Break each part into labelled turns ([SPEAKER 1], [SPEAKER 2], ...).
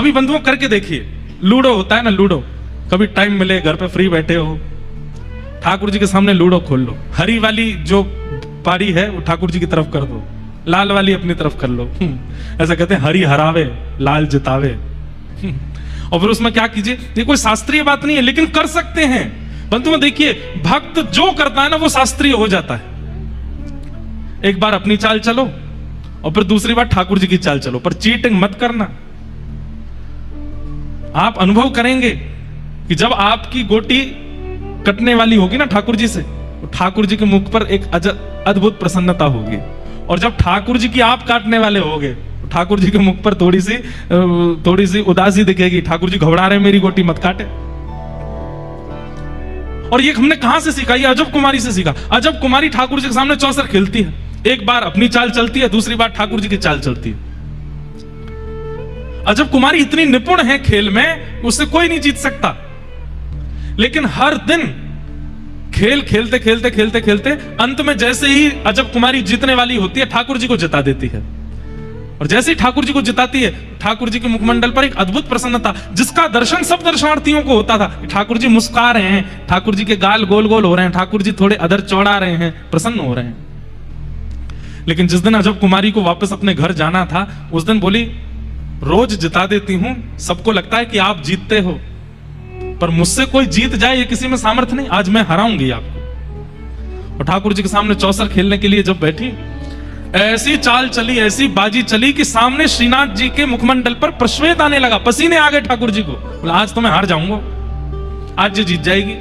[SPEAKER 1] कभी बंधुओं करके देखिए, लूडो होता है ना, लूडो, कभी टाइम मिले घर पे फ्री बैठे हो, ठाकुर जी के सामने लूडो खोल लो, हरी वाली जो पारी है वो ठाकुर जी की तरफ कर दो, लाल वाली अपनी तरफ कर लो। ऐसा कहते हैं हरी हरावे लाल जितावे। और फिर उसमें क्या कीजिए, ये कोई शास्त्रीय बात नहीं है लेकिन कर सकते हैं। बंधुओं देखिए, भक्त जो करता है ना वो शास्त्रीय हो जाता है। एक बार अपनी चाल चलो और फिर दूसरी बार ठाकुर जी की चाल चलो, पर चीटिंग मत करना। आप अनुभव करेंगे कि जब आपकी गोटी कटने वाली होगी ना ठाकुर जी से, तो ठाकुर जी के मुख पर एक अद्भुत प्रसन्नता होगी, और जब ठाकुर जी की आप काटने वाले होगे तो ठाकुर जी के मुख पर थोड़ी सी उदासी दिखेगी, ठाकुर जी घबरा रहे मेरी गोटी मत काटे। और ये हमने कहां से सीखा? ये अजब कुमारी से सीखा। अजब कुमारी ठाकुर जी के सामने चौसर खेलती है, एक बार अपनी चाल चलती है, दूसरी बार ठाकुर जी की चाल चलती है। अजब कुमारी इतनी निपुण है खेल में, उससे कोई नहीं जीत सकता। लेकिन हर दिन खेल खेलते खेलते खेलते खेलते अंत में जैसे ही अजब कुमारी जीतने वाली होती है, ठाकुर जी को जिता देती है। और जैसे ही ठाकुर जी को जिताती है, ठाकुर जी के मुखमंडल पर एक अद्भुत प्रसन्नता, जिसका दर्शन सब दर्शनार्थियों को होता था। ठाकुर जी मुस्कुरा रहे हैं, ठाकुर जी के गाल गोल गोल हो रहे हैं, ठाकुर जी थोड़े अधर चौड़ा रहे हैं, प्रसन्न हो रहे हैं। लेकिन जिस दिन अजब कुमारी को वापस अपने घर जाना था, उस दिन बोली, रोज जिता देती हूं, सबको लगता है कि आप जीतते हो, पर मुझसे कोई जीत जाए ये किसी में सामर्थ्य नहीं, आज मैं हराऊंगी आपको। और ठाकुर जी के सामने चौसर खेलने के लिए जब बैठी, ऐसी चाल चली, ऐसी बाजी चली कि सामने श्रीनाथ जी के मुखमंडल पर प्रश्वेत आने लगा, पसीने आ गए ठाकुर जी को। बोला आज तो मैं हार जाऊंगा, आज ये जीत जाएगी।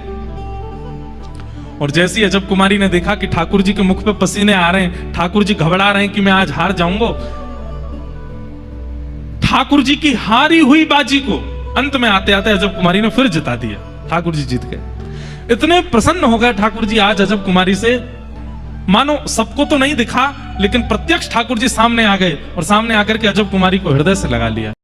[SPEAKER 1] और जैसी अजब कुमारी ने देखा कि ठाकुर जी के मुख पे पसीने आ रहे हैं, ठाकुर जी घबरा रहे हैं कि मैं आज हार जाऊंगा, ठाकुर जी की हारी हुई बाजी को अंत में आते आते अजब कुमारी ने फिर जिता दिया, ठाकुर जी जीत गए। इतने प्रसन्न हो गए ठाकुर जी आज अजब कुमारी से, मानो सबको तो नहीं दिखा लेकिन प्रत्यक्ष ठाकुर जी सामने आ गए और सामने आकर के अजब कुमारी को हृदय से लगा लिया।